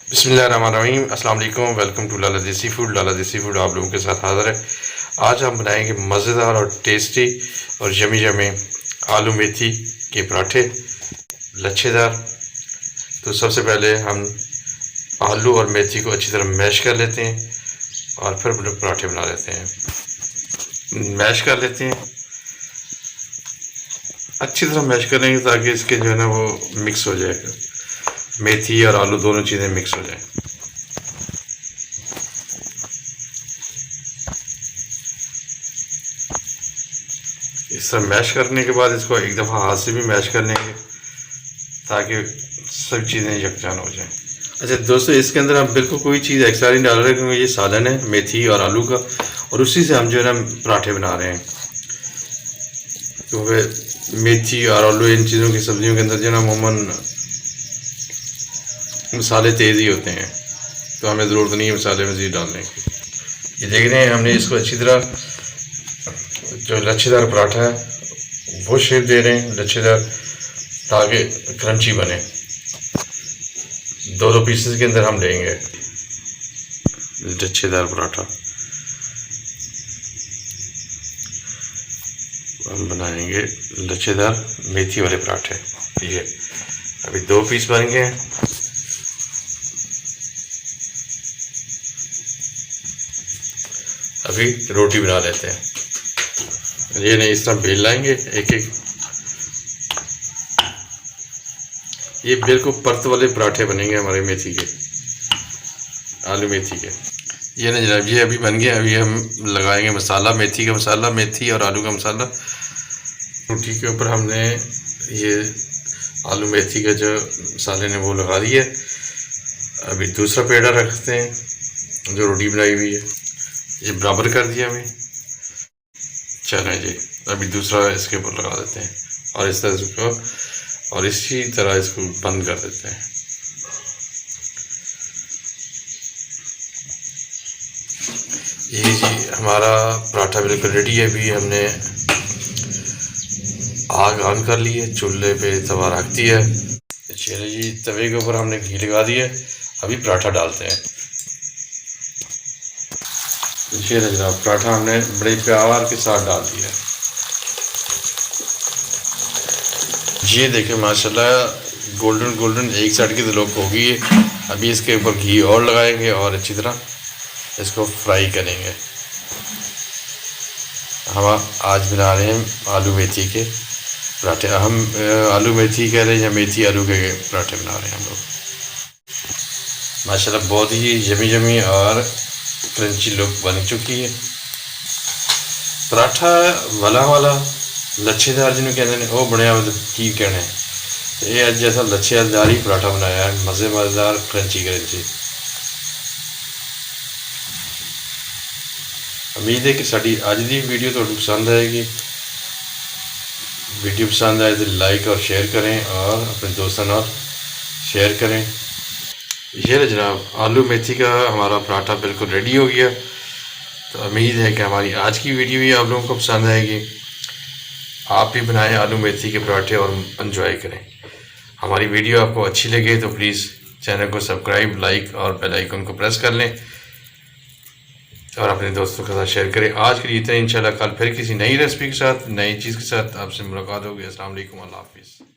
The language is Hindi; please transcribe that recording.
बिस्मिल्लाहिर्रहमानिर्रहीम। अस्सलाम वालेकुम। वेलकम टू लाला देसी फूड। लाला देसी फूड आप लोगों के साथ हाज़िर है। आज हम बनाएंगे मज़ेदार और टेस्टी और यमी यमी आलू मेथी के पराठे, लच्छेदार। तो सबसे पहले हम आलू और मेथी को अच्छी तरह मैश कर लेते हैं और फिर पराठे बना लेते हैं। मैश कर लेते हैं, अच्छी तरह मैश करेंगे ताकि इसके जो है ना वो मिक्स हो जाएगा, मेथी और आलू दोनों चीज़ें मिक्स हो जाए। इस तरह मैश करने के बाद इसको एक दफ़ा हाथ से भी मैश कर लेंगे ताकि सब चीज़ें यकजान हो जाएं। अच्छा दोस्तों, इसके अंदर हम बिल्कुल कोई चीज़ एक्स्ट्रा नहीं डाल रहे क्योंकि ये सालन है मेथी और आलू का, और उसी से हम जो है ना पराठे बना रहे हैं। क्योंकि मेथी और आलू इन चीज़ों की सब्जियों के अंदर जो है ना अमूमन मसाले तेज़ ही होते हैं, तो हमें ज़रूरत नहीं है मसाले मज़ीद डालने की। ये देख रहे हैं, हमने इसको अच्छी तरह जो लच्छेदार पराठा है वो शेप दे रहे हैं लच्छेदार, ताकि क्रंची बने। दो पीसेस के अंदर हम लेंगे लच्छेदार पराठा। हम बनाएंगे लच्छेदार मेथी वाले पराठे। ये अभी 2 पीस बन गए हैं। अभी रोटी बना लेते हैं। ये नहीं, इस तरह बेल लाएंगे एक एक। ये बिल्कुल परत वाले पराठे बनेंगे हमारे मेथी के, आलू मेथी के। ये नहीं जनाब, ये अभी बन गए। अभी हम लगाएंगे मसाला, मेथी का मसाला, मेथी और आलू का मसाला। रोटी के ऊपर हमने ये आलू मेथी का जो मसाले ने वो लगा दिया। अभी दूसरा पेड़ा रखते हैं जो रोटी बनाई हुई है, ये बराबर कर दिया हमें। चलें जी, अभी दूसरा इसके ऊपर लगा देते हैं और इस तरह इसको, और इसी तरह इसको बंद कर देते हैं। ये जी हमारा पराठा बिल्कुल रेडी है। अभी हमने आग ऑन कर ली है, चूल्हे पे तवा रख दिया है। चलिए जी, तवे के ऊपर हमने घी लगा दिया। अभी पराठा डालते हैं। ये जनाब, पराठा हमने बड़े प्यार के साथ डाल दिया। ये देखें माशाल्लाह गोल्डन गोल्डन एक साइड की तो लोग हो गई है। अभी इसके ऊपर घी और लगाएंगे और अच्छी तरह इसको फ्राई करेंगे। हम आज बना रहे हैं आलू मेथी के पराठे। हम आलू मेथी कह रहे हैं या मेथी आलू के पराठे बना रहे हैं हम लोग। माशाल्लाह बहुत ही यमी यमी और क्रंची लुक बन चुकी है। पराठा वाला लच्छेदार जिन्होंने कहते हैं वो बनया, मतलब की कहना है। ये अज जैसा लच्छेदार ही पराठा बनाया है, मज़ेदार क्रंची क्रंची। उम्मीद है कि साड़ी अज की वीडियो तुहानू पसंद आएगी। वीडियो पसंद आए तो लाइक और शेयर करें और अपने दोस्तों नाल शेयर करें। ये जनाब, आलू मेथी का हमारा पराठा बिल्कुल रेडी हो गया। तो उम्मीद है कि हमारी आज की वीडियो भी आप लोगों को पसंद आएगी। आप भी बनाएं आलू मेथी के पराठे और एंजॉय करें। हमारी वीडियो आपको अच्छी लगे तो प्लीज़ चैनल को सब्सक्राइब, लाइक और बेल आइकन को प्रेस कर लें और अपने दोस्तों के साथ शेयर करें। आज के लिए इतना, इंशाल्लाह कल फिर किसी नई रेसिपी के साथ, नई चीज़ के साथ आपसे मुलाकात होगी। अस्सलाम वालेकुम, अल्लाह हाफिज़।